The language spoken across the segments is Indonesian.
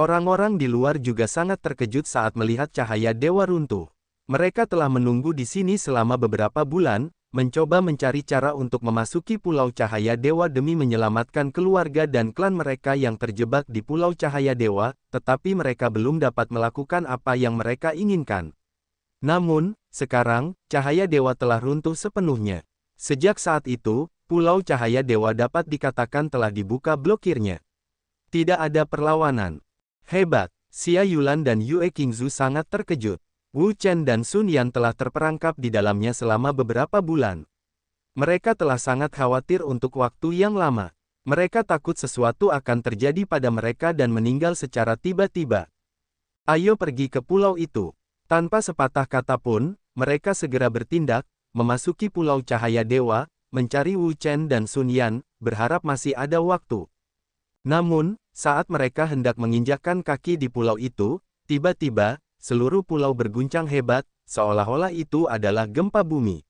Orang-orang di luar juga sangat terkejut saat melihat cahaya dewa runtuh. Mereka telah menunggu di sini selama beberapa bulan, mencoba mencari cara untuk memasuki Pulau Cahaya Dewa demi menyelamatkan keluarga dan klan mereka yang terjebak di Pulau Cahaya Dewa, tetapi mereka belum dapat melakukan apa yang mereka inginkan. Namun, sekarang, Cahaya Dewa telah runtuh sepenuhnya. Sejak saat itu, Pulau Cahaya Dewa dapat dikatakan telah dibuka blokirnya. Tidak ada perlawanan. Hebat, Xia Yulan dan Yue Qingzu sangat terkejut. Wu Chen dan Sun Yan telah terperangkap di dalamnya selama beberapa bulan. Mereka telah sangat khawatir untuk waktu yang lama. Mereka takut sesuatu akan terjadi pada mereka dan meninggal secara tiba-tiba. Ayo pergi ke pulau itu. Tanpa sepatah kata pun, mereka segera bertindak, memasuki Pulau Cahaya Dewa, mencari Wu Chen dan Sun Yan, berharap masih ada waktu. Namun, saat mereka hendak menginjakkan kaki di pulau itu, tiba-tiba, seluruh pulau berguncang hebat, seolah-olah itu adalah gempa bumi.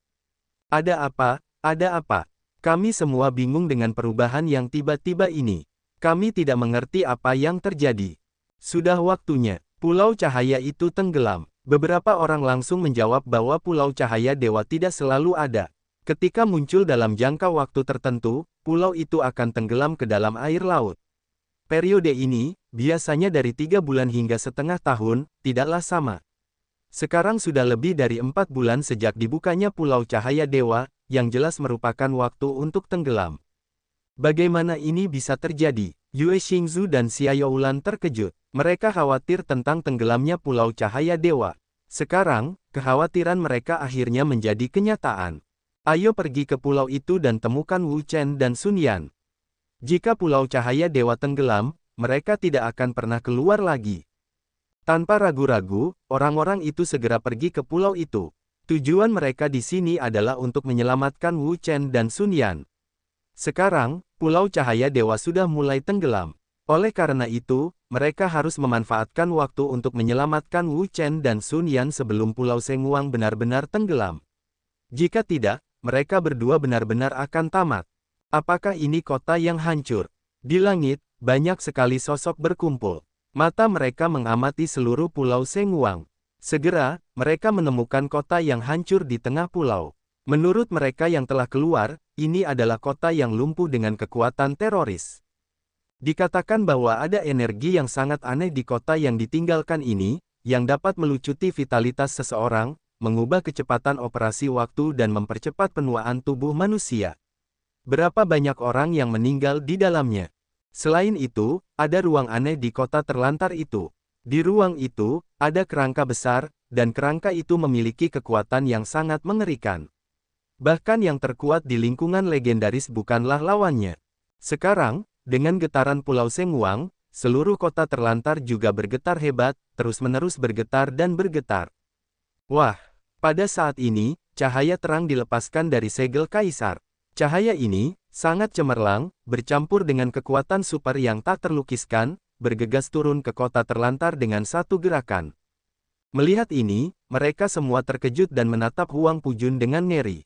Ada apa? Ada apa? Kami semua bingung dengan perubahan yang tiba-tiba ini. Kami tidak mengerti apa yang terjadi. Sudah waktunya, Pulau Cahaya itu tenggelam. Beberapa orang langsung menjawab bahwa Pulau Cahaya Dewa tidak selalu ada. Ketika muncul dalam jangka waktu tertentu, pulau itu akan tenggelam ke dalam air laut. Periode ini, biasanya dari 3 bulan hingga setengah tahun, tidaklah sama. Sekarang sudah lebih dari 4 bulan sejak dibukanya Pulau Cahaya Dewa, yang jelas merupakan waktu untuk tenggelam. Bagaimana ini bisa terjadi? Yue Qingzu dan Xia Youlan terkejut. Mereka khawatir tentang tenggelamnya Pulau Cahaya Dewa. Sekarang, kekhawatiran mereka akhirnya menjadi kenyataan. Ayo pergi ke pulau itu dan temukan Wu Chen dan Sun Yan. Jika Pulau Cahaya Dewa tenggelam, mereka tidak akan pernah keluar lagi. Tanpa ragu-ragu, orang-orang itu segera pergi ke pulau itu. Tujuan mereka di sini adalah untuk menyelamatkan Wu Chen dan Sun Yan. Sekarang, Pulau Cahaya Dewa sudah mulai tenggelam. Oleh karena itu, mereka harus memanfaatkan waktu untuk menyelamatkan Wu Chen dan Sun Yan sebelum Pulau Shenguang benar-benar tenggelam. Jika tidak, mereka berdua benar-benar akan tamat. Apakah ini kota yang hancur? Di langit, banyak sekali sosok berkumpul. Mata mereka mengamati seluruh Pulau Shenguang. Segera, mereka menemukan kota yang hancur di tengah pulau. Menurut mereka yang telah keluar, ini adalah kota yang lumpuh dengan kekuatan teroris. Dikatakan bahwa ada energi yang sangat aneh di kota yang ditinggalkan ini, yang dapat melucuti vitalitas seseorang, mengubah kecepatan operasi waktu dan mempercepat penuaan tubuh manusia. Berapa banyak orang yang meninggal di dalamnya. Selain itu, ada ruang aneh di kota terlantar itu. Di ruang itu, ada kerangka besar, dan kerangka itu memiliki kekuatan yang sangat mengerikan. Bahkan yang terkuat di lingkungan legendaris bukanlah lawannya. Sekarang, dengan getaran Pulau Shenguang, seluruh kota terlantar juga bergetar hebat, terus-menerus bergetar dan bergetar. Wah, pada saat ini, cahaya terang dilepaskan dari segel kaisar. Cahaya ini, sangat cemerlang, bercampur dengan kekuatan super yang tak terlukiskan, bergegas turun ke kota terlantar dengan satu gerakan. Melihat ini, mereka semua terkejut dan menatap Huang Pujun dengan ngeri.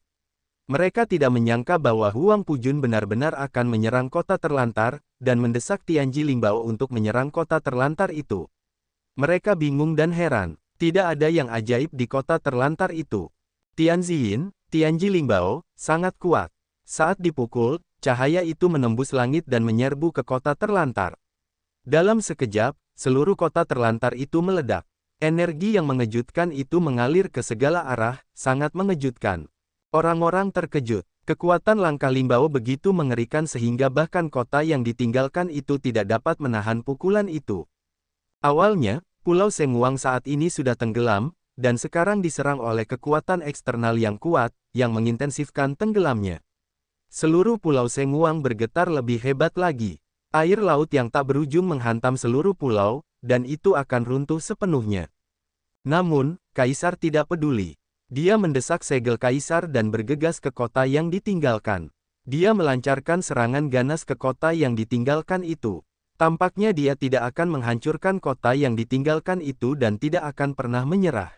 Mereka tidak menyangka bahwa Huang Pujun benar-benar akan menyerang kota terlantar, dan mendesak Tianji Lingbao untuk menyerang kota terlantar itu. Mereka bingung dan heran, tidak ada yang ajaib di kota terlantar itu. Tianjin, Tianji Lingbao, sangat kuat. Saat dipukul, cahaya itu menembus langit dan menyerbu ke kota terlantar. Dalam sekejap, seluruh kota terlantar itu meledak. Energi yang mengejutkan itu mengalir ke segala arah, sangat mengejutkan. Orang-orang terkejut. Kekuatan langkah Lingbao begitu mengerikan sehingga bahkan kota yang ditinggalkan itu tidak dapat menahan pukulan itu. Awalnya, Pulau Shenguang saat ini sudah tenggelam, dan sekarang diserang oleh kekuatan eksternal yang kuat, yang mengintensifkan tenggelamnya. Seluruh Pulau Shenguang bergetar lebih hebat lagi. Air laut yang tak berujung menghantam seluruh pulau, dan itu akan runtuh sepenuhnya. Namun, Kaisar tidak peduli. Dia mendesak segel Kaisar dan bergegas ke kota yang ditinggalkan. Dia melancarkan serangan ganas ke kota yang ditinggalkan itu. Tampaknya dia tidak akan menghancurkan kota yang ditinggalkan itu dan tidak akan pernah menyerah.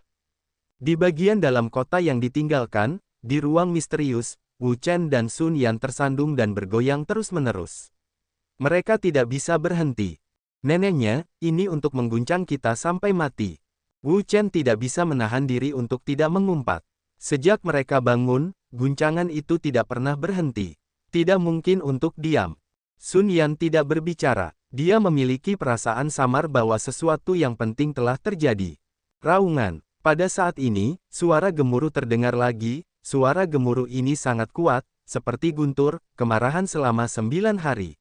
Di bagian dalam kota yang ditinggalkan, di ruang misterius, Wu Chen dan Sun Yan tersandung dan bergoyang terus-menerus. Mereka tidak bisa berhenti. Neneknya, ini untuk mengguncang kita sampai mati. Wu Chen tidak bisa menahan diri untuk tidak mengumpat. Sejak mereka bangun, guncangan itu tidak pernah berhenti. Tidak mungkin untuk diam. Sun Yan tidak berbicara. Dia memiliki perasaan samar bahwa sesuatu yang penting telah terjadi. Raungan. Pada saat ini, suara gemuruh terdengar lagi. Suara gemuruh ini sangat kuat, seperti guntur, kemarahan selama 9 hari.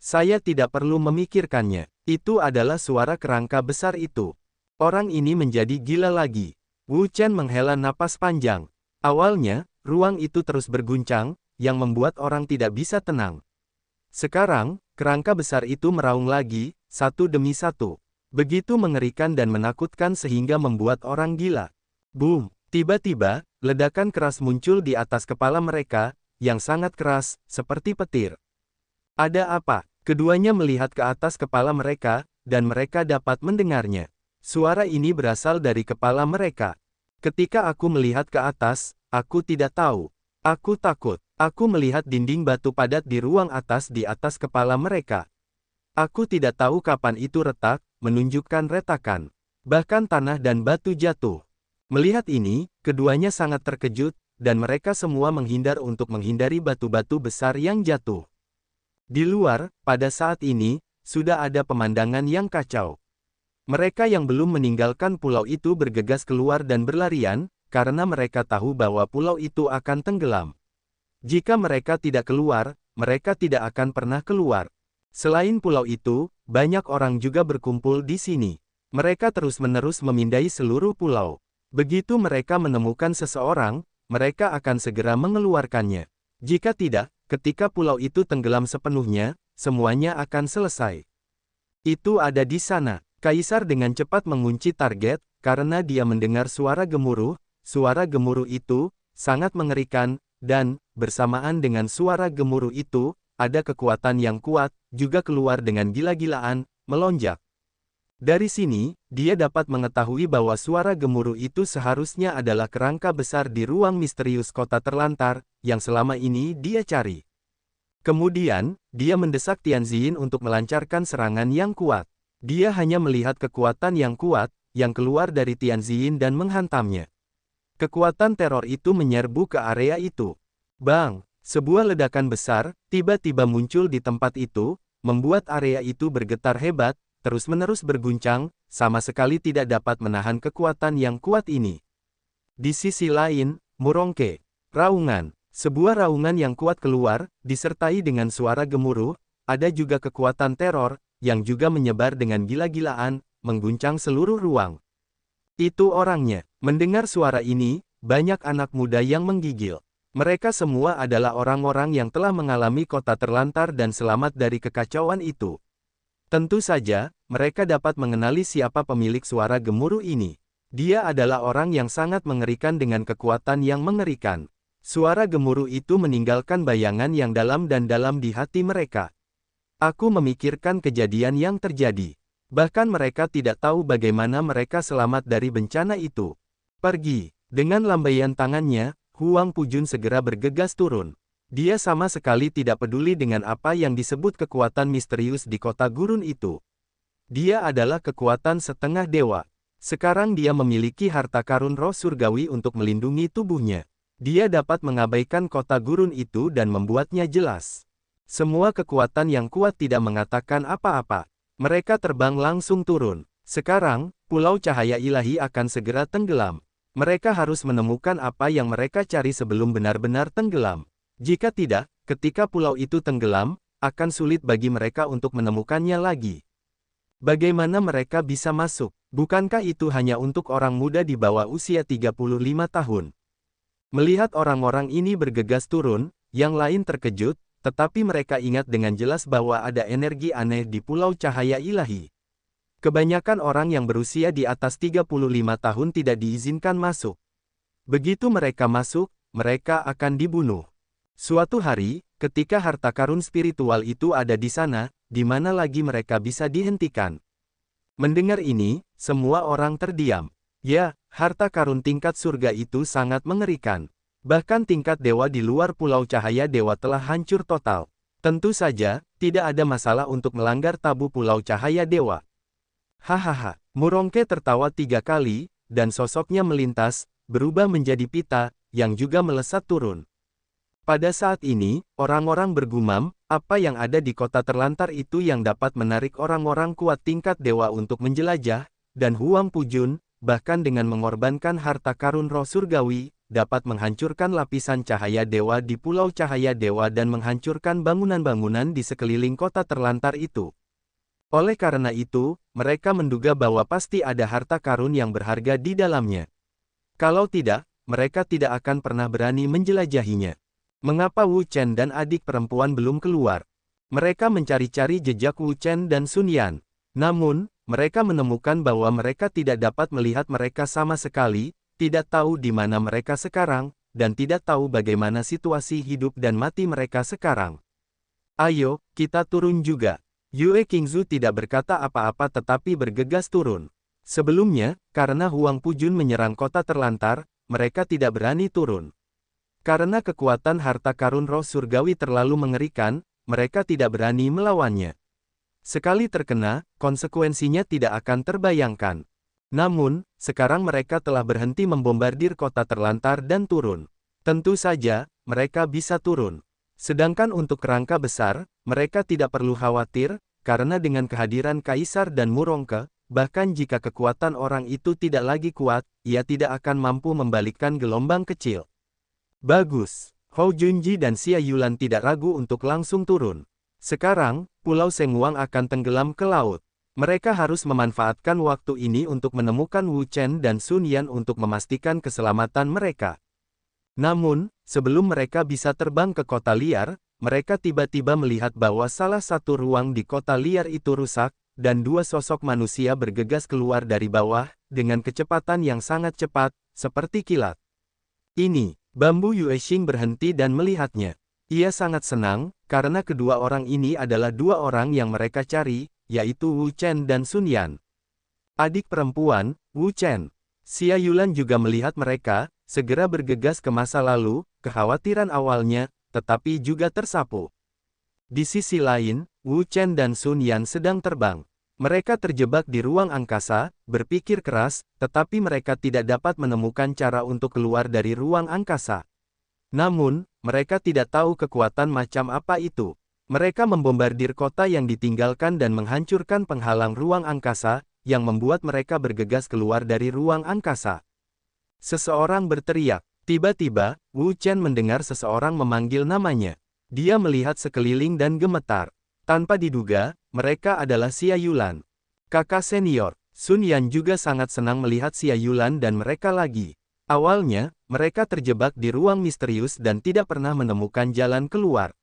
Saya tidak perlu memikirkannya. Itu adalah suara kerangka besar itu. Orang ini menjadi gila lagi. Wu Chen menghela napas panjang. Awalnya, ruang itu terus berguncang, yang membuat orang tidak bisa tenang. Sekarang, kerangka besar itu meraung lagi, satu demi satu. Begitu mengerikan dan menakutkan sehingga membuat orang gila. Boom! Tiba-tiba, ledakan keras muncul di atas kepala mereka, yang sangat keras, seperti petir. Ada apa? Keduanya melihat ke atas kepala mereka, dan mereka dapat mendengarnya. Suara ini berasal dari kepala mereka. Ketika aku melihat ke atas, aku tidak tahu. Aku takut. Aku melihat dinding batu padat di ruang atas di atas kepala mereka. Aku tidak tahu kapan itu retak, menunjukkan retakan. Bahkan tanah dan batu jatuh. Melihat ini, keduanya sangat terkejut, dan mereka semua menghindar untuk menghindari batu-batu besar yang jatuh. Di luar, pada saat ini, sudah ada pemandangan yang kacau. Mereka yang belum meninggalkan pulau itu bergegas keluar dan berlarian, karena mereka tahu bahwa pulau itu akan tenggelam. Jika mereka tidak keluar, mereka tidak akan pernah keluar. Selain pulau itu, banyak orang juga berkumpul di sini. Mereka terus-menerus memindai seluruh pulau. Begitu mereka menemukan seseorang, mereka akan segera mengeluarkannya. Jika tidak, ketika pulau itu tenggelam sepenuhnya, semuanya akan selesai. Itu ada di sana. Kaisar dengan cepat mengunci target, karena dia mendengar suara gemuruh. Suara gemuruh itu sangat mengerikan, dan bersamaan dengan suara gemuruh itu, ada kekuatan yang kuat, juga keluar dengan gila-gilaan, melonjak. Dari sini, dia dapat mengetahui bahwa suara gemuruh itu seharusnya adalah kerangka besar di ruang misterius kota terlantar, yang selama ini dia cari. Kemudian, dia mendesak Tianjin untuk melancarkan serangan yang kuat. Dia hanya melihat kekuatan yang kuat, yang keluar dari Tianjin dan menghantamnya. Kekuatan teror itu menyerbu ke area itu. Bang! Sebuah ledakan besar, tiba-tiba muncul di tempat itu, membuat area itu bergetar hebat, terus-menerus berguncang, sama sekali tidak dapat menahan kekuatan yang kuat ini. Di sisi lain, Murongke. Raungan. Sebuah raungan yang kuat keluar, disertai dengan suara gemuruh, ada juga kekuatan teror, yang juga menyebar dengan gila-gilaan, mengguncang seluruh ruang. Itu orangnya. Mendengar suara ini, banyak anak muda yang menggigil. Mereka semua adalah orang-orang yang telah mengalami kota terlantar dan selamat dari kekacauan itu. Tentu saja, mereka dapat mengenali siapa pemilik suara gemuruh ini. Dia adalah orang yang sangat mengerikan dengan kekuatan yang mengerikan. Suara gemuruh itu meninggalkan bayangan yang dalam dan dalam di hati mereka. Aku memikirkan kejadian yang terjadi. Bahkan mereka tidak tahu bagaimana mereka selamat dari bencana itu. Pergi. Dengan lambaian tangannya, Huang Pujun segera bergegas turun. Dia sama sekali tidak peduli dengan apa yang disebut kekuatan misterius di kota gurun itu. Dia adalah kekuatan setengah dewa. Sekarang dia memiliki harta karun roh surgawi untuk melindungi tubuhnya. Dia dapat mengabaikan kota gurun itu dan membuatnya jelas. Semua kekuatan yang kuat tidak mengatakan apa-apa. Mereka terbang langsung turun. Sekarang, Pulau Cahaya Ilahi akan segera tenggelam. Mereka harus menemukan apa yang mereka cari sebelum benar-benar tenggelam. Jika tidak, ketika pulau itu tenggelam, akan sulit bagi mereka untuk menemukannya lagi. Bagaimana mereka bisa masuk? Bukankah itu hanya untuk orang muda di bawah usia 35 tahun? Melihat orang-orang ini bergegas turun, yang lain terkejut, tetapi mereka ingat dengan jelas bahwa ada energi aneh di Pulau Cahaya Ilahi. Kebanyakan orang yang berusia di atas 35 tahun tidak diizinkan masuk. Begitu mereka masuk, mereka akan dibunuh. Suatu hari, ketika harta karun spiritual itu ada di sana, di mana lagi mereka bisa dihentikan? Mendengar ini, semua orang terdiam. Ya, harta karun tingkat surga itu sangat mengerikan. Bahkan tingkat dewa di luar Pulau Cahaya Dewa telah hancur total. Tentu saja, tidak ada masalah untuk melanggar tabu Pulau Cahaya Dewa. Hahaha, Murongke tertawa 3 kali, dan sosoknya melintas, berubah menjadi pita, yang juga melesat turun. Pada saat ini, orang-orang bergumam, apa yang ada di kota terlantar itu yang dapat menarik orang-orang kuat tingkat dewa untuk menjelajah, dan Huang Pujun, bahkan dengan mengorbankan harta karun roh surgawi, dapat menghancurkan lapisan cahaya dewa di Pulau Cahaya Dewa dan menghancurkan bangunan-bangunan di sekeliling kota terlantar itu. Oleh karena itu, mereka menduga bahwa pasti ada harta karun yang berharga di dalamnya. Kalau tidak, mereka tidak akan pernah berani menjelajahinya. Mengapa Wu Chen dan adik perempuan belum keluar? Mereka mencari-cari jejak Wu Chen dan Sun Yan. Namun, mereka menemukan bahwa mereka tidak dapat melihat mereka sama sekali, tidak tahu di mana mereka sekarang, dan tidak tahu bagaimana situasi hidup dan mati mereka sekarang. Ayo, kita turun juga. Yue Qingzu tidak berkata apa-apa tetapi bergegas turun. Sebelumnya, karena Huang Pujun menyerang kota terlantar, mereka tidak berani turun. Karena kekuatan harta karun roh surgawi terlalu mengerikan, mereka tidak berani melawannya. Sekali terkena, konsekuensinya tidak akan terbayangkan. Namun, sekarang mereka telah berhenti membombardir kota terlantar dan turun. Tentu saja, mereka bisa turun. Sedangkan untuk kerangka besar, mereka tidak perlu khawatir, karena dengan kehadiran Kaisar dan Murongke, bahkan jika kekuatan orang itu tidak lagi kuat, ia tidak akan mampu membalikkan gelombang kecil. Bagus, Hou Junji dan Xia Yulan tidak ragu untuk langsung turun. Sekarang, Pulau Sengwang akan tenggelam ke laut. Mereka harus memanfaatkan waktu ini untuk menemukan Wu Chen dan Sun Yan untuk memastikan keselamatan mereka. Namun, sebelum mereka bisa terbang ke kota liar, mereka tiba-tiba melihat bahwa salah satu ruang di kota liar itu rusak, dan 2 sosok manusia bergegas keluar dari bawah, dengan kecepatan yang sangat cepat, seperti kilat. Ini, Bambu Yuexing berhenti dan melihatnya. Ia sangat senang, karena kedua orang ini adalah 2 orang yang mereka cari, yaitu Wu Chen dan Sun Yan. Adik perempuan, Wu Chen. Xia Yulan juga melihat mereka, segera bergegas ke masa lalu, kekhawatiran awalnya, tetapi juga tersapu. Di sisi lain, Wu Chen dan Sun Yan sedang terbang. Mereka terjebak di ruang angkasa, berpikir keras, tetapi mereka tidak dapat menemukan cara untuk keluar dari ruang angkasa. Namun, mereka tidak tahu kekuatan macam apa itu. Mereka membombardir kota yang ditinggalkan dan menghancurkan penghalang ruang angkasa, yang membuat mereka bergegas keluar dari ruang angkasa. Seseorang berteriak. Tiba-tiba, Wu Chen mendengar seseorang memanggil namanya. Dia melihat sekeliling dan gemetar. Tanpa diduga, mereka adalah Xia Yulan. Kakak senior, Sun Yan juga sangat senang melihat Xia Yulan dan mereka lagi. Awalnya, mereka terjebak di ruang misterius dan tidak pernah menemukan jalan keluar.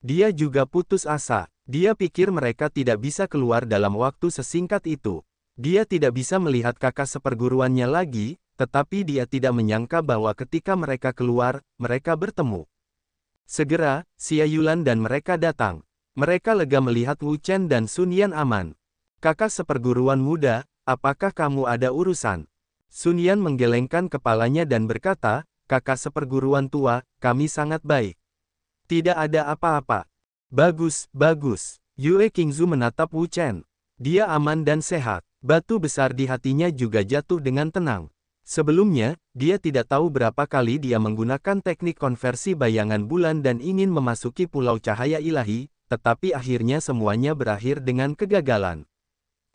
Dia juga putus asa. Dia pikir mereka tidak bisa keluar dalam waktu sesingkat itu. Dia tidak bisa melihat kakak seperguruannya lagi, tetapi dia tidak menyangka bahwa ketika mereka keluar, mereka bertemu. Segera, Xia Yulan dan mereka datang. Mereka lega melihat Wu Chen dan Sun Yan aman. Kakak seperguruan muda, apakah kamu ada urusan? Sun Yan menggelengkan kepalanya dan berkata, kakak seperguruan tua, kami sangat baik. Tidak ada apa-apa. Bagus, bagus. Yue Qingzu menatap Wu Chen. Dia aman dan sehat. Batu besar di hatinya juga jatuh dengan tenang. Sebelumnya, dia tidak tahu berapa kali dia menggunakan teknik konversi bayangan bulan dan ingin memasuki Pulau Cahaya Ilahi, tetapi akhirnya semuanya berakhir dengan kegagalan.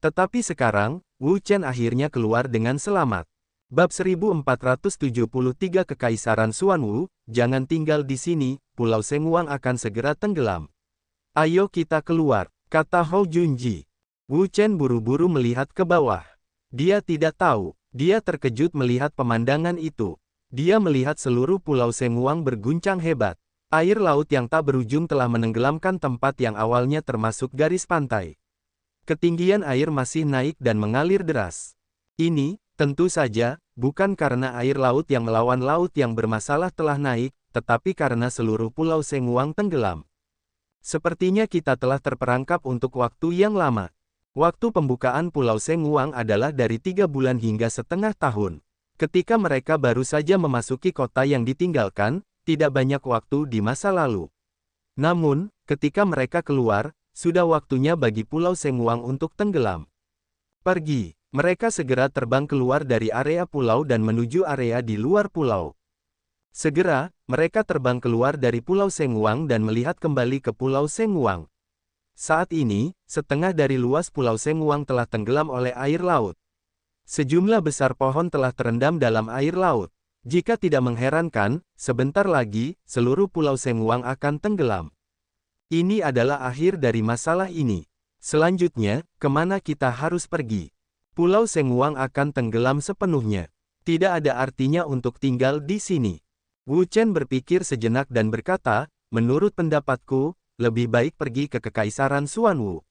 Tetapi sekarang, Wu Chen akhirnya keluar dengan selamat. Bab 1473 Kekaisaran Xuanwu, jangan tinggal di sini, Pulau Sengwang akan segera tenggelam. Ayo kita keluar, kata Hou Junji. Wu Chen buru-buru melihat ke bawah. Dia tidak tahu, dia terkejut melihat pemandangan itu. Dia melihat seluruh Pulau Sengwang berguncang hebat. Air laut yang tak berujung telah menenggelamkan tempat yang awalnya termasuk garis pantai. Ketinggian air masih naik dan mengalir deras. Ini, tentu saja, bukan karena air laut yang melawan laut yang bermasalah telah naik, tetapi karena seluruh Pulau Sengwang tenggelam. Sepertinya kita telah terperangkap untuk waktu yang lama. Waktu pembukaan Pulau Sengwang adalah dari 3 bulan hingga setengah tahun. Ketika mereka baru saja memasuki kota yang ditinggalkan, tidak banyak waktu di masa lalu. Namun, ketika mereka keluar, sudah waktunya bagi Pulau Sengwang untuk tenggelam. Pergi. Mereka segera terbang keluar dari area pulau dan menuju area di luar pulau. Segera, mereka terbang keluar dari Pulau Sengwang dan melihat kembali ke Pulau Sengwang. Saat ini, setengah dari luas Pulau Sengwang telah tenggelam oleh air laut. Sejumlah besar pohon telah terendam dalam air laut. Jika tidak mengherankan, sebentar lagi, seluruh Pulau Sengwang akan tenggelam. Ini adalah akhir dari masalah ini. Selanjutnya, kemana kita harus pergi? Pulau Sengwang akan tenggelam sepenuhnya. Tidak ada artinya untuk tinggal di sini. Wu Chen berpikir sejenak dan berkata, menurut pendapatku, lebih baik pergi ke Kekaisaran Xuanwu.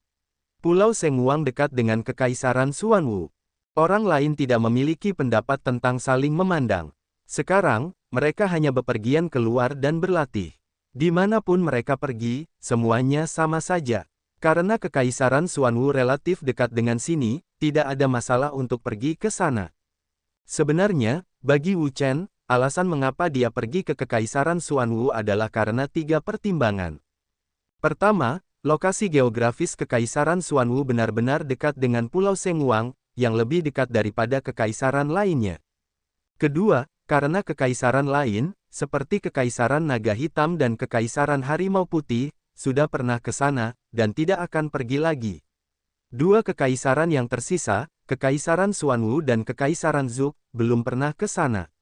Pulau Sengwang dekat dengan Kekaisaran Xuanwu. Orang lain tidak memiliki pendapat tentang saling memandang. Sekarang, mereka hanya bepergian keluar dan berlatih. Dimanapun mereka pergi, semuanya sama saja. Karena Kekaisaran Xuanwu relatif dekat dengan sini, tidak ada masalah untuk pergi ke sana. Sebenarnya, bagi Wu Chen, alasan mengapa dia pergi ke Kekaisaran Xuanwu adalah karena 3 pertimbangan. Pertama, lokasi geografis Kekaisaran Xuanwu benar-benar dekat dengan Pulau Sengwang, yang lebih dekat daripada kekaisaran lainnya. Kedua, karena kekaisaran lain, seperti Kekaisaran Naga Hitam dan Kekaisaran Harimau Putih, sudah pernah ke sana, dan tidak akan pergi lagi. 2 kekaisaran yang tersisa, Kekaisaran Xuanwu dan Kekaisaran Zhou, belum pernah ke sana.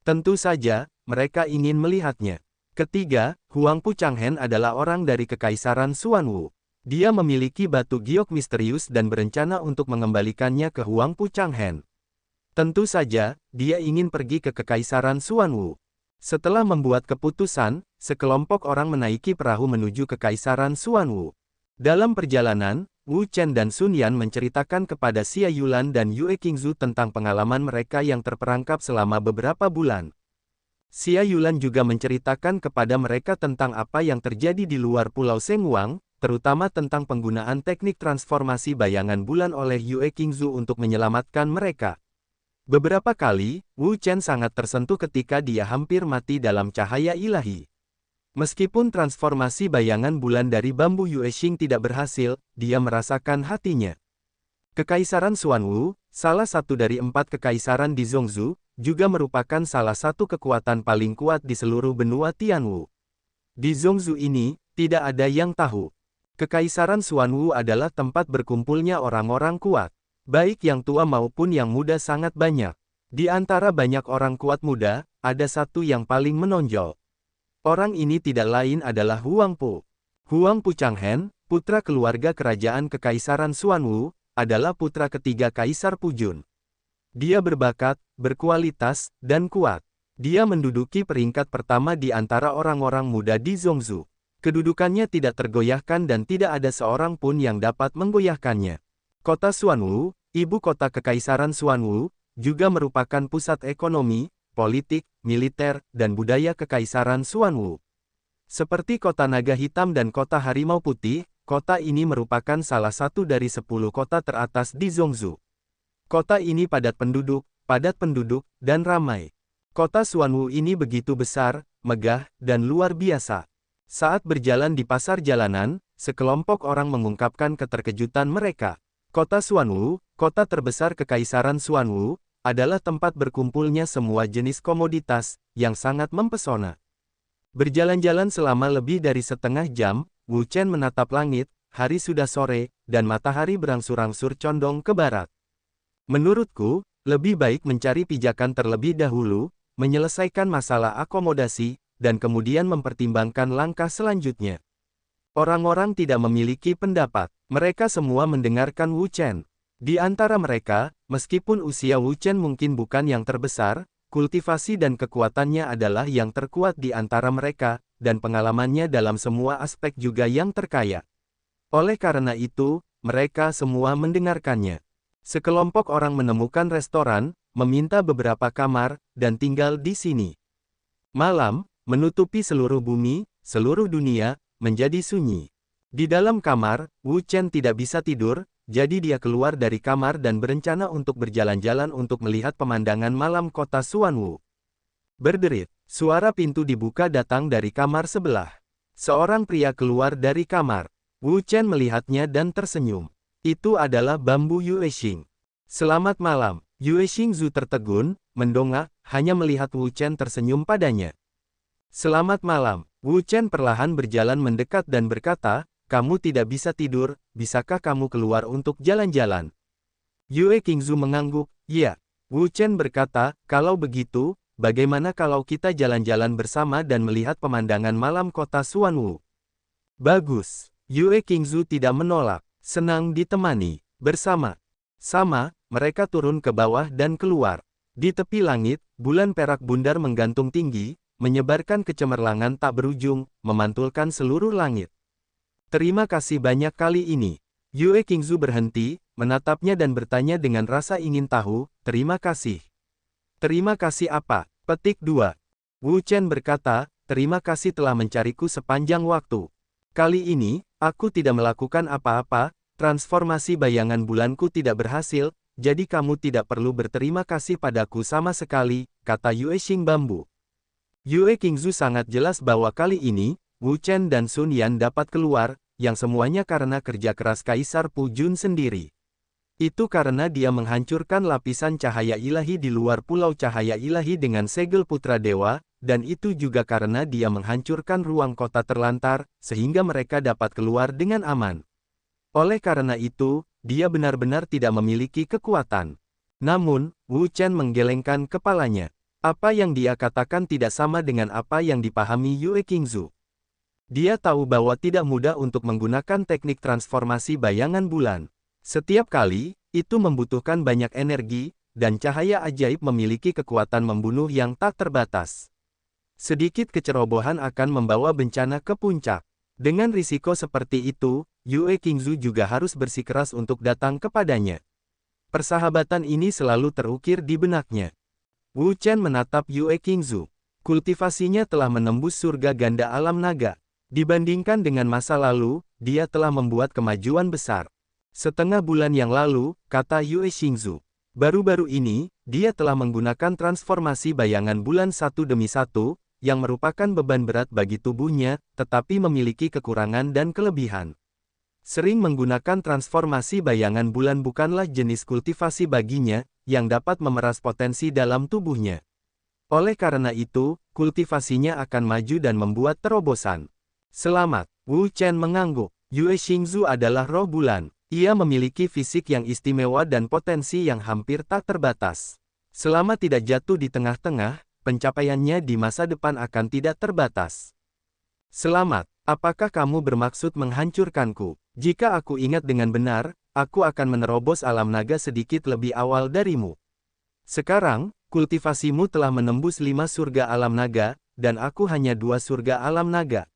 Tentu saja, mereka ingin melihatnya. Ketiga, Huangpu Changhen adalah orang dari Kekaisaran Xuanwu. Dia memiliki batu giok misterius dan berencana untuk mengembalikannya ke Huangpu Changhen. Tentu saja, dia ingin pergi ke Kekaisaran Xuanwu. Setelah membuat keputusan, sekelompok orang menaiki perahu menuju Kekaisaran Xuanwu. Dalam perjalanan, Wu Chen dan Sun Yan menceritakan kepada Xia Yulan dan Yue Qingzu tentang pengalaman mereka yang terperangkap selama beberapa bulan. Xia Yulan juga menceritakan kepada mereka tentang apa yang terjadi di luar Pulau Sengwang, terutama tentang penggunaan teknik transformasi bayangan bulan oleh Yue Qingzu untuk menyelamatkan mereka. Beberapa kali, Wu Chen sangat tersentuh ketika dia hampir mati dalam cahaya ilahi. Meskipun transformasi bayangan bulan dari bambu Yuexing tidak berhasil, dia merasakan hatinya. Kekaisaran Xuanwu, salah satu dari 4 kekaisaran di Zhongzhou, juga merupakan salah satu kekuatan paling kuat di seluruh benua Tianwu. Di Zhongzhou ini, tidak ada yang tahu. Kekaisaran Xuanwu adalah tempat berkumpulnya orang-orang kuat. Baik yang tua maupun yang muda sangat banyak. Di antara banyak orang kuat muda, ada satu yang paling menonjol. Orang ini tidak lain adalah Huangpu. Huangpu Changhen, putra keluarga kerajaan Kekaisaran Xuanwu, adalah putra ketiga Kaisar Pujun. Dia berbakat, berkualitas, dan kuat. Dia menduduki peringkat pertama di antara orang-orang muda di Zhongzhou. Kedudukannya tidak tergoyahkan dan tidak ada seorang pun yang dapat menggoyahkannya. Kota Xuanwu, ibu kota Kekaisaran Xuanwu, juga merupakan pusat ekonomi, politik, militer, dan budaya Kekaisaran Xuanwu. Seperti kota Naga Hitam dan kota Harimau Putih, kota ini merupakan salah satu dari 10 kota teratas di Zhongzhou. Kota ini padat penduduk, dan ramai. Kota Xuanwu ini begitu besar, megah, dan luar biasa. Saat berjalan di pasar jalanan, sekelompok orang mengungkapkan keterkejutan mereka. Kota Xuanwu, kota terbesar Kekaisaran Xuanwu, adalah tempat berkumpulnya semua jenis komoditas, yang sangat mempesona. Berjalan-jalan selama lebih dari setengah jam, Wu Chen menatap langit, hari sudah sore, dan matahari berangsur-angsur condong ke barat. Menurutku, lebih baik mencari pijakan terlebih dahulu, menyelesaikan masalah akomodasi, dan kemudian mempertimbangkan langkah selanjutnya. Orang-orang tidak memiliki pendapat. Mereka semua mendengarkan Wu Chen. Di antara mereka, meskipun usia Wu Chen mungkin bukan yang terbesar, kultivasi dan kekuatannya adalah yang terkuat di antara mereka, dan pengalamannya dalam semua aspek juga yang terkaya. Oleh karena itu, mereka semua mendengarkannya. Sekelompok orang menemukan restoran, meminta beberapa kamar, dan tinggal di sini. Malam, menutupi seluruh bumi, seluruh dunia, menjadi sunyi. Di dalam kamar, Wu Chen tidak bisa tidur, jadi dia keluar dari kamar dan berencana untuk berjalan-jalan untuk melihat pemandangan malam kota Xuanwu. Berderit, suara pintu dibuka datang dari kamar sebelah. Seorang pria keluar dari kamar. Wu Chen melihatnya dan tersenyum. Itu adalah Bambu Yuexing. Selamat malam. Yuexing Zhu tertegun, mendongak, hanya melihat Wu Chen tersenyum padanya. Selamat malam. Wu Chen perlahan berjalan mendekat dan berkata, kamu tidak bisa tidur, bisakah kamu keluar untuk jalan-jalan? Yuexing Zhu mengangguk, ya. Wu Chen berkata, kalau begitu, bagaimana kalau kita jalan-jalan bersama dan melihat pemandangan malam kota Xuanwu? Bagus. Yuexing Zhu tidak menolak, senang ditemani. Bersama. Sama, mereka turun ke bawah dan keluar. Di tepi langit, bulan perak bundar menggantung tinggi, menyebarkan kecemerlangan tak berujung, memantulkan seluruh langit. Terima kasih banyak kali ini. Yuexing Zhu berhenti, menatapnya dan bertanya dengan rasa ingin tahu, terima kasih. Terima kasih apa? Petik 2. Wu Chen berkata, terima kasih telah mencariku sepanjang waktu. Kali ini, aku tidak melakukan apa-apa, transformasi bayangan bulanku tidak berhasil, jadi kamu tidak perlu berterima kasih padaku sama sekali, kata Yuexing Bambu. Yuexing Zhu sangat jelas bahwa kali ini, Wu Chen dan Sun Yan dapat keluar, yang semuanya karena kerja keras Kaisar Pu Jun sendiri. Itu karena dia menghancurkan lapisan cahaya ilahi di luar pulau cahaya ilahi dengan segel putra dewa, dan itu juga karena dia menghancurkan ruang kota terlantar, sehingga mereka dapat keluar dengan aman. Oleh karena itu, dia benar-benar tidak memiliki kekuatan. Namun, Wu Chen menggelengkan kepalanya. Apa yang dia katakan tidak sama dengan apa yang dipahami Yuexing Zhu. Dia tahu bahwa tidak mudah untuk menggunakan teknik transformasi bayangan bulan. Setiap kali, itu membutuhkan banyak energi, dan cahaya ajaib memiliki kekuatan membunuh yang tak terbatas. Sedikit kecerobohan akan membawa bencana ke puncak. Dengan risiko seperti itu, Yuexing Zhu juga harus bersikeras untuk datang kepadanya. Persahabatan ini selalu terukir di benaknya. Wu Chen menatap Yuexing Zhu. Kultivasinya telah menembus surga ganda alam naga. Dibandingkan dengan masa lalu, dia telah membuat kemajuan besar. Setengah bulan yang lalu, kata Yuexing Zhu. Baru-baru ini, dia telah menggunakan transformasi bayangan bulan satu demi satu, yang merupakan beban berat bagi tubuhnya, tetapi memiliki kekurangan dan kelebihan. Sering menggunakan transformasi bayangan bulan bukanlah jenis kultivasi baginya, yang dapat memeras potensi dalam tubuhnya. Oleh karena itu, kultivasinya akan maju dan membuat terobosan. Selamat, Wu Chen mengangguk. Yuexing Zhu adalah roh bulan. Ia memiliki fisik yang istimewa dan potensi yang hampir tak terbatas. Selama tidak jatuh di tengah-tengah, pencapaiannya di masa depan akan tidak terbatas. Selamat, apakah kamu bermaksud menghancurkanku? Jika aku ingat dengan benar, aku akan menerobos alam naga sedikit lebih awal darimu. Sekarang, kultivasimu telah menembus 5 surga alam naga, dan aku hanya 2 surga alam naga.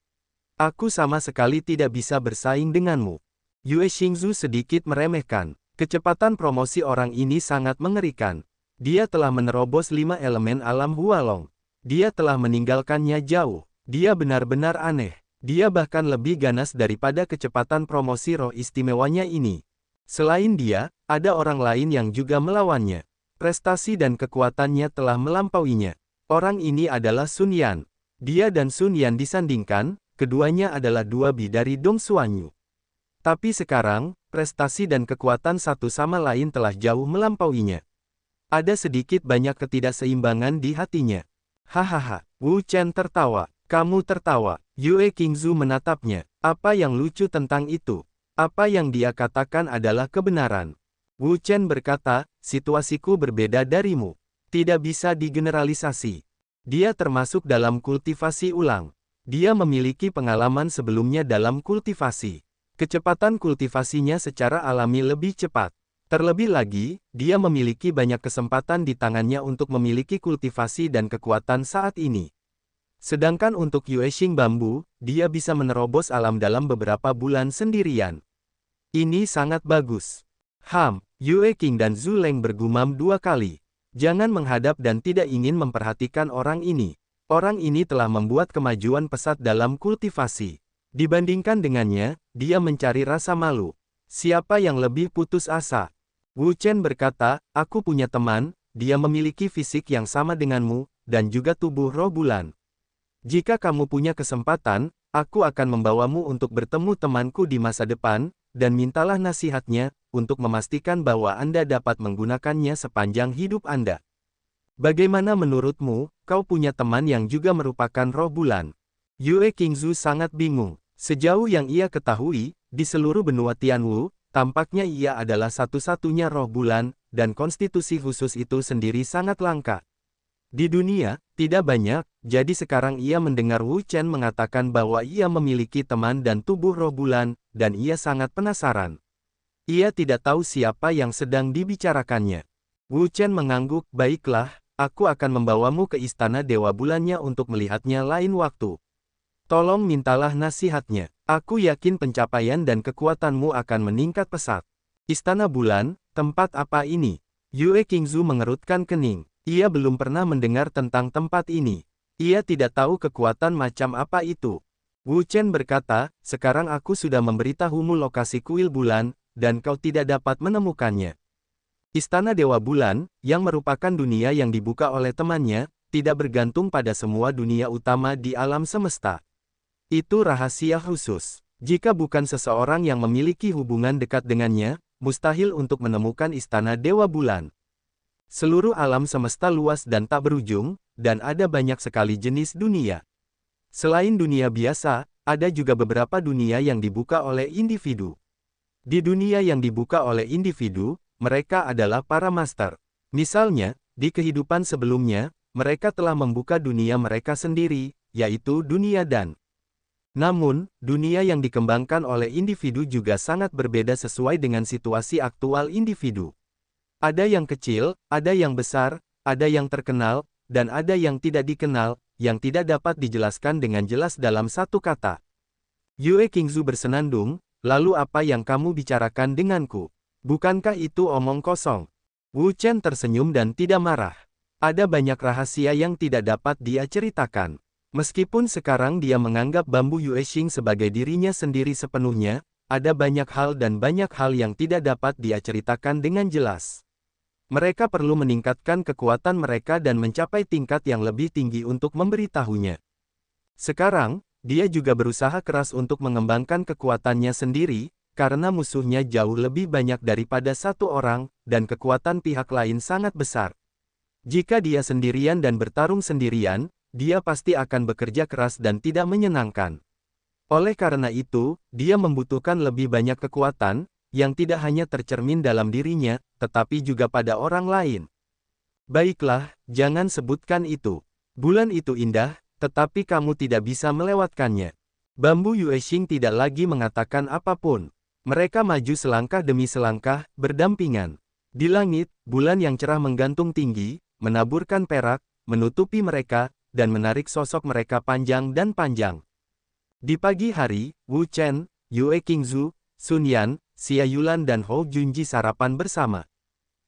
Aku sama sekali tidak bisa bersaing denganmu. Yuexing Zhu sedikit meremehkan. Kecepatan promosi orang ini sangat mengerikan. Dia telah menerobos 5 elemen alam Hualong. Dia telah meninggalkannya jauh. Dia benar-benar aneh. Dia bahkan lebih ganas daripada kecepatan promosi roh istimewanya ini. Selain dia, ada orang lain yang juga melawannya. Prestasi dan kekuatannya telah melampauinya. Orang ini adalah Sun Yan. Dia dan Sun Yan disandingkan, keduanya adalah 2 bidari Dong Xuanyu. Tapi sekarang, prestasi dan kekuatan satu sama lain telah jauh melampauinya. Ada sedikit banyak ketidakseimbangan di hatinya. Hahaha, Wu Chen tertawa. Kamu tertawa. Yuexing Zhu menatapnya. Apa yang lucu tentang itu? Apa yang dia katakan adalah kebenaran. Wu Chen berkata, situasiku berbeda darimu. Tidak bisa digeneralisasi. Dia termasuk dalam kultivasi ulang. Dia memiliki pengalaman sebelumnya dalam kultivasi. Kecepatan kultivasinya secara alami lebih cepat. Terlebih lagi, dia memiliki banyak kesempatan di tangannya untuk memiliki kultivasi dan kekuatan saat ini. Sedangkan untuk Yuexing Bambu, dia bisa menerobos alam dalam beberapa bulan sendirian. Ini sangat bagus. Yuexing dan Zhu Leng bergumam 2 kali. Jangan menghadap dan tidak ingin memperhatikan orang ini. Orang ini telah membuat kemajuan pesat dalam kultivasi. Dibandingkan dengannya, dia mencari rasa malu. Siapa yang lebih putus asa? Wu Chen berkata, aku punya teman, dia memiliki fisik yang sama denganmu, dan juga tubuh roh bulan. Jika kamu punya kesempatan, Aku akan membawamu untuk bertemu temanku di masa depan, dan mintalah nasihatnya, untuk memastikan bahwa Anda dapat menggunakannya sepanjang hidup Anda. Bagaimana menurutmu, kau punya teman yang juga merupakan roh bulan? Yue Qingzu sangat bingung. Sejauh yang ia ketahui, di seluruh benua Tianwu, tampaknya ia adalah satu-satunya roh bulan, dan konstitusi khusus itu sendiri sangat langka. Di dunia, tidak banyak, jadi sekarang ia mendengar Wu Chen mengatakan bahwa ia memiliki teman dan tubuh roh bulan, dan ia sangat penasaran. Ia tidak tahu siapa yang sedang dibicarakannya. Wu Chen mengangguk, baiklah, aku akan membawamu ke istana Dewa Bulannya untuk melihatnya lain waktu. Tolong mintalah nasihatnya. Aku yakin pencapaian dan kekuatanmu akan meningkat pesat. Istana Bulan, tempat apa ini? Yue Qingzu mengerutkan kening. Ia belum pernah mendengar tentang tempat ini. Ia tidak tahu kekuatan macam apa itu. Wu Chen berkata, sekarang aku sudah memberitahumu lokasi kuil bulan, dan kau tidak dapat menemukannya. Istana Dewa Bulan, yang merupakan dunia yang dibuka oleh temannya, tidak bergantung pada semua dunia utama di alam semesta. Itu rahasia khusus. Jika bukan seseorang yang memiliki hubungan dekat dengannya, mustahil untuk menemukan Istana Dewa Bulan. Seluruh alam semesta luas dan tak berujung, dan ada banyak sekali jenis dunia. Selain dunia biasa, ada juga beberapa dunia yang dibuka oleh individu. Di dunia yang dibuka oleh individu, mereka adalah para master. Misalnya, di kehidupan sebelumnya, mereka telah membuka dunia mereka sendiri, yaitu dunia Dan. Namun, dunia yang dikembangkan oleh individu juga sangat berbeda sesuai dengan situasi aktual individu. Ada yang kecil, ada yang besar, ada yang terkenal, dan ada yang tidak dikenal, yang tidak dapat dijelaskan dengan jelas dalam satu kata. Yue Qingzu bersenandung, lalu apa yang kamu bicarakan denganku? Bukankah itu omong kosong? Wu Chen tersenyum dan tidak marah. Ada banyak rahasia yang tidak dapat dia ceritakan. Meskipun sekarang dia menganggap bambu Yuexing sebagai dirinya sendiri sepenuhnya, ada banyak hal dan banyak hal yang tidak dapat dia ceritakan dengan jelas. Mereka perlu meningkatkan kekuatan mereka dan mencapai tingkat yang lebih tinggi untuk memberitahunya. Sekarang, dia juga berusaha keras untuk mengembangkan kekuatannya sendiri, karena musuhnya jauh lebih banyak daripada satu orang, dan kekuatan pihak lain sangat besar. Jika dia sendirian dan bertarung sendirian, dia pasti akan bekerja keras dan tidak menyenangkan. Oleh karena itu, dia membutuhkan lebih banyak kekuatan, yang tidak hanya tercermin dalam dirinya, tetapi juga pada orang lain. Baiklah, jangan sebutkan itu. Bulan itu indah, tetapi kamu tidak bisa melewatkannya. Bambu Yuexing tidak lagi mengatakan apapun. Mereka maju selangkah demi selangkah, berdampingan. Di langit, bulan yang cerah menggantung tinggi, menaburkan perak, menutupi mereka, dan menarik sosok mereka panjang dan panjang. Di pagi hari, Wu Chen, Yue Qingzu, Sun Yan, Xia Yulan dan Hou Junji sarapan bersama.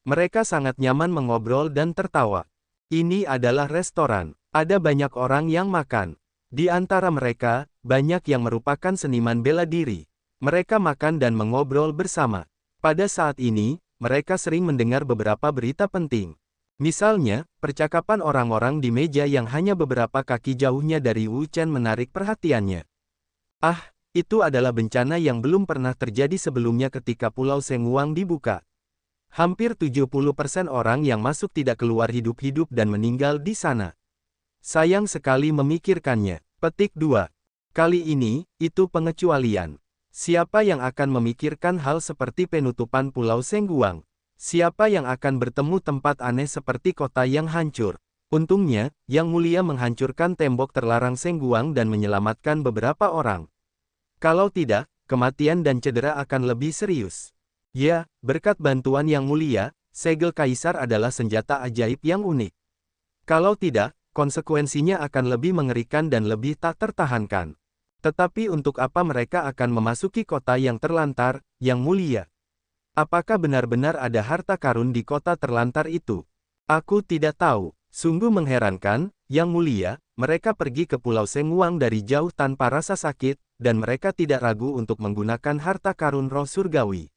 Mereka sangat nyaman mengobrol dan tertawa. Ini adalah restoran. Ada banyak orang yang makan. Di antara mereka, banyak yang merupakan seniman bela diri. Mereka makan dan mengobrol bersama. Pada saat ini, mereka sering mendengar beberapa berita penting. Misalnya, percakapan orang-orang di meja yang hanya beberapa kaki jauhnya dari Wu Chen menarik perhatiannya. Ah, itu adalah bencana yang belum pernah terjadi sebelumnya ketika Pulau Sengguang dibuka. Hampir 70% orang yang masuk tidak keluar hidup-hidup dan meninggal di sana. Sayang sekali memikirkannya. Petik 2. Kali ini, itu pengecualian. Siapa yang akan memikirkan hal seperti penutupan Pulau Sengguang? Siapa yang akan bertemu tempat aneh seperti kota yang hancur? Untungnya, Yang Mulia menghancurkan tembok terlarang Sengguang dan menyelamatkan beberapa orang. Kalau tidak, kematian dan cedera akan lebih serius. Ya, berkat bantuan Yang Mulia, segel kaisar adalah senjata ajaib yang unik. Kalau tidak, konsekuensinya akan lebih mengerikan dan lebih tak tertahankan. Tetapi untuk apa mereka akan memasuki kota yang terlantar, Yang Mulia? Apakah benar-benar ada harta karun di kota terlantar itu? Aku tidak tahu. Sungguh mengherankan, Yang Mulia, mereka pergi ke Pulau Sengguang dari jauh tanpa rasa sakit, dan mereka tidak ragu untuk menggunakan harta karun roh surgawi.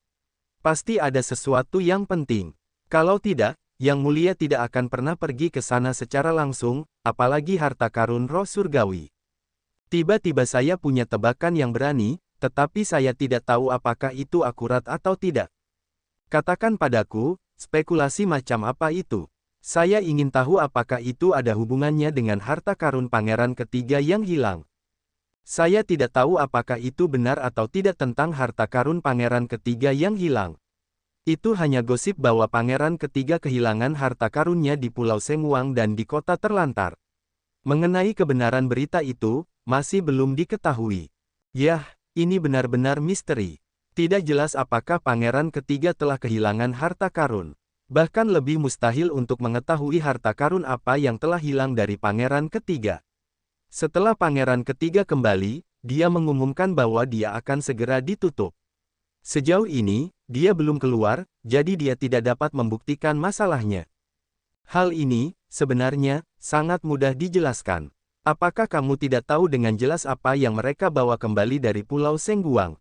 Pasti ada sesuatu yang penting. Kalau tidak, Yang Mulia tidak akan pernah pergi ke sana secara langsung, apalagi harta karun roh surgawi. Tiba-tiba saya punya tebakan yang berani, tetapi saya tidak tahu apakah itu akurat atau tidak. Katakan padaku, spekulasi macam apa itu? Saya ingin tahu apakah itu ada hubungannya dengan harta karun pangeran ketiga yang hilang. Saya tidak tahu apakah itu benar atau tidak tentang harta karun pangeran ketiga yang hilang. Itu hanya gosip bahwa pangeran ketiga kehilangan harta karunnya di Pulau Sengwang dan di kota terlantar. Mengenai kebenaran berita itu, masih belum diketahui. Yah, ini benar-benar misteri. Tidak jelas apakah pangeran ketiga telah kehilangan harta karun. Bahkan lebih mustahil untuk mengetahui harta karun apa yang telah hilang dari pangeran ketiga. Setelah pangeran ketiga kembali, dia mengumumkan bahwa dia akan segera ditutup. Sejauh ini, dia belum keluar, jadi dia tidak dapat membuktikan masalahnya. Hal ini, sebenarnya, sangat mudah dijelaskan. Apakah kamu tidak tahu dengan jelas apa yang mereka bawa kembali dari Pulau Sengguang?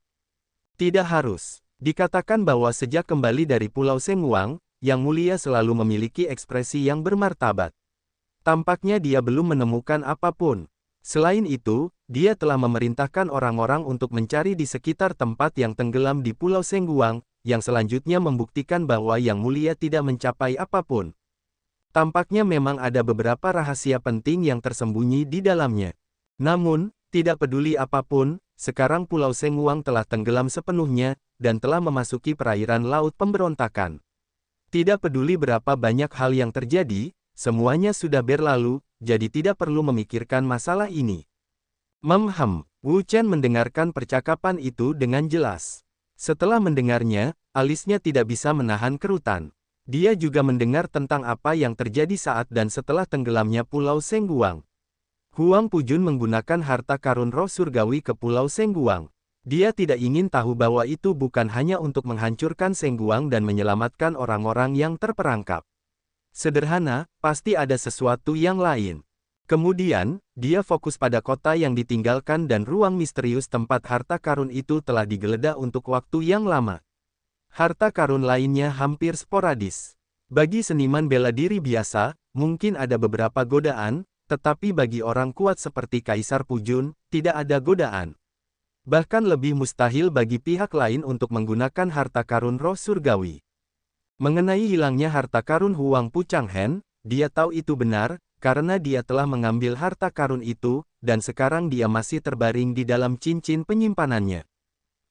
Tidak harus. Dikatakan bahwa sejak kembali dari Pulau Sengguang, Yang Mulia selalu memiliki ekspresi yang bermartabat. Tampaknya dia belum menemukan apapun. Selain itu, dia telah memerintahkan orang-orang untuk mencari di sekitar tempat yang tenggelam di Pulau Sengguang, yang selanjutnya membuktikan bahwa Yang Mulia tidak mencapai apapun. Tampaknya memang ada beberapa rahasia penting yang tersembunyi di dalamnya. Namun, tidak peduli apapun, sekarang Pulau Sengguang telah tenggelam sepenuhnya, dan telah memasuki perairan laut pemberontakan. Tidak peduli berapa banyak hal yang terjadi, semuanya sudah berlalu, jadi tidak perlu memikirkan masalah ini. Wu Chen mendengarkan percakapan itu dengan jelas. Setelah mendengarnya, alisnya tidak bisa menahan kerutan. Dia juga mendengar tentang apa yang terjadi saat dan setelah tenggelamnya Pulau Sengguang. Huang Pujun menggunakan harta karun roh surgawi ke Pulau Sengguang. Dia tidak ingin tahu bahwa itu bukan hanya untuk menghancurkan Sengguang dan menyelamatkan orang-orang yang terperangkap. Sederhana, pasti ada sesuatu yang lain. Kemudian, dia fokus pada kota yang ditinggalkan dan ruang misterius tempat harta karun itu telah digeledah untuk waktu yang lama. Harta karun lainnya hampir sporadis. Bagi seniman bela diri biasa, mungkin ada beberapa godaan, tetapi bagi orang kuat seperti Kaisar Pujun, tidak ada godaan. Bahkan lebih mustahil bagi pihak lain untuk menggunakan harta karun roh surgawi. Mengenai hilangnya harta karun Huang Pu Changhen, dia tahu itu benar, karena dia telah mengambil harta karun itu, dan sekarang dia masih terbaring di dalam cincin penyimpanannya.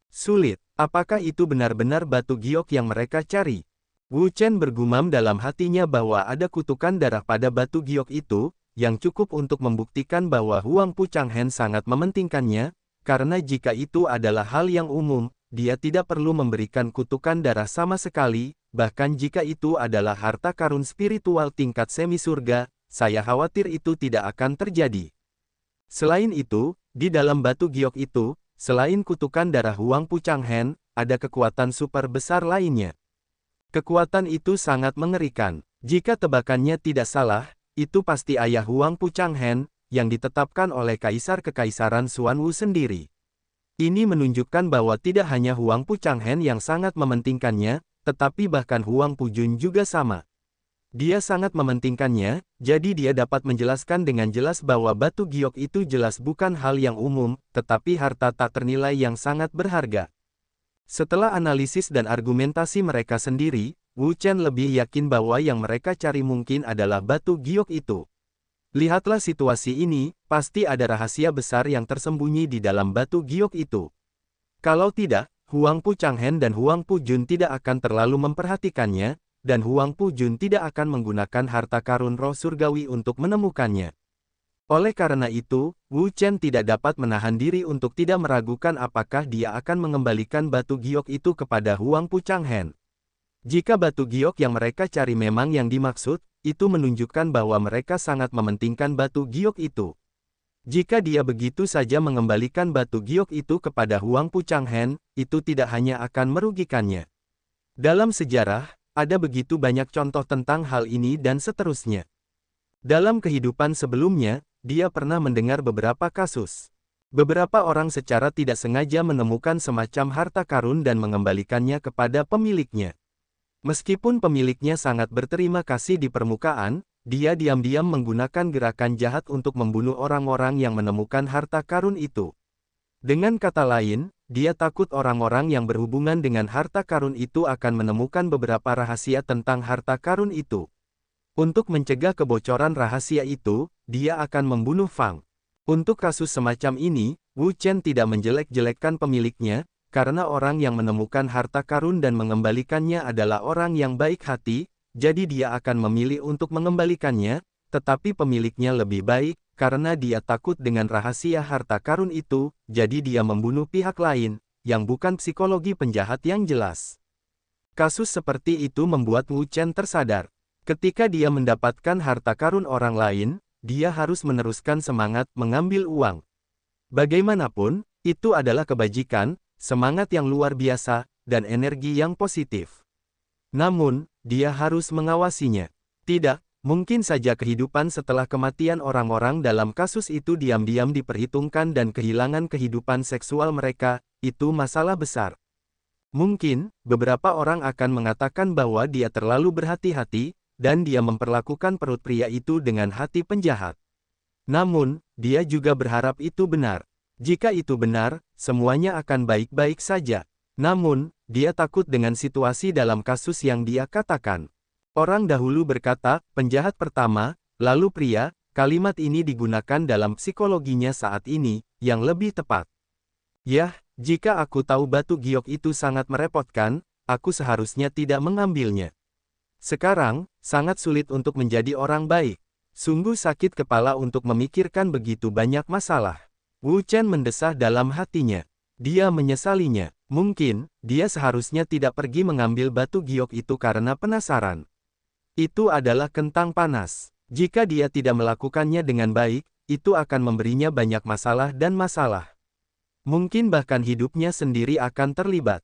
Sulit, apakah itu benar-benar batu giok yang mereka cari? Wu Chen bergumam dalam hatinya bahwa ada kutukan darah pada batu giok itu, yang cukup untuk membuktikan bahwa Huang Pu Changhen sangat mementingkannya, karena jika itu adalah hal yang umum, dia tidak perlu memberikan kutukan darah sama sekali, bahkan jika itu adalah harta karun spiritual tingkat semi surga, saya khawatir itu tidak akan terjadi. Selain itu, di dalam batu giok itu, selain kutukan darah Huang Pu Changhen, ada kekuatan super besar lainnya. Kekuatan itu sangat mengerikan. Jika tebakannya tidak salah, itu pasti ayah Huang Pu Changhen, yang ditetapkan oleh Kaisar Kekaisaran Xuanwu sendiri. Ini menunjukkan bahwa tidak hanya Huang Pu Changhen yang sangat mementingkannya, tetapi bahkan Huang Pujun juga sama. Dia sangat mementingkannya, jadi dia dapat menjelaskan dengan jelas bahwa batu giok itu jelas bukan hal yang umum, tetapi harta tak ternilai yang sangat berharga. Setelah analisis dan argumentasi mereka sendiri, Wu Chen lebih yakin bahwa yang mereka cari mungkin adalah batu giok itu. Lihatlah situasi ini, pasti ada rahasia besar yang tersembunyi di dalam batu giok itu. Kalau tidak, Huang Pu Changhen dan Huang Pujun tidak akan terlalu memperhatikannya, dan Huang Pujun tidak akan menggunakan harta karun roh surgawi untuk menemukannya. Oleh karena itu, Wu Chen tidak dapat menahan diri untuk tidak meragukan apakah dia akan mengembalikan batu giok itu kepada Huang Pu Changhen. Jika batu giok yang mereka cari memang yang dimaksud, itu menunjukkan bahwa mereka sangat mementingkan batu giok itu. Jika dia begitu saja mengembalikan batu giok itu kepada Huang Pu Changhen, itu tidak hanya akan merugikannya. Dalam sejarah, ada begitu banyak contoh tentang hal ini dan seterusnya. Dalam kehidupan sebelumnya, dia pernah mendengar beberapa kasus. Beberapa orang secara tidak sengaja menemukan semacam harta karun dan mengembalikannya kepada pemiliknya. Meskipun pemiliknya sangat berterima kasih di permukaan, dia diam-diam menggunakan gerakan jahat untuk membunuh orang-orang yang menemukan harta karun itu. Dengan kata lain, dia takut orang-orang yang berhubungan dengan harta karun itu akan menemukan beberapa rahasia tentang harta karun itu. Untuk mencegah kebocoran rahasia itu, dia akan membunuh Fang. Untuk kasus semacam ini, Wu Chen tidak menjelek-jelekkan pemiliknya, karena orang yang menemukan harta karun dan mengembalikannya adalah orang yang baik hati, jadi dia akan memilih untuk mengembalikannya, tetapi pemiliknya lebih baik, karena dia takut dengan rahasia harta karun itu, jadi dia membunuh pihak lain, yang bukan psikologi penjahat yang jelas. Kasus seperti itu membuat Wu Chen tersadar. Ketika dia mendapatkan harta karun orang lain, dia harus meneruskan semangat mengambil uang. Bagaimanapun, itu adalah kebajikan, semangat yang luar biasa, dan energi yang positif. Namun, dia harus mengawasinya. Tidak, mungkin saja kehidupan setelah kematian orang-orang dalam kasus itu diam-diam diperhitungkan dan kehilangan kehidupan seksual mereka, itu masalah besar. Mungkin, beberapa orang akan mengatakan bahwa dia terlalu berhati-hati, dan dia memperlakukan perut pria itu dengan hati penjahat. Namun, dia juga berharap itu benar. Jika itu benar, semuanya akan baik-baik saja. Namun, dia takut dengan situasi dalam kasus yang dia katakan. Orang dahulu berkata, penjahat pertama, lalu pria, kalimat ini digunakan dalam psikologinya saat ini, yang lebih tepat. Yah, jika aku tahu batu giok itu sangat merepotkan, aku seharusnya tidak mengambilnya. Sekarang, sangat sulit untuk menjadi orang baik. Sungguh sakit kepala untuk memikirkan begitu banyak masalah. Wu Chen mendesah dalam hatinya. Dia menyesalinya. Mungkin, dia seharusnya tidak pergi mengambil batu giok itu karena penasaran. Itu adalah kentang panas. Jika dia tidak melakukannya dengan baik, itu akan memberinya banyak masalah dan masalah. Mungkin bahkan hidupnya sendiri akan terlibat.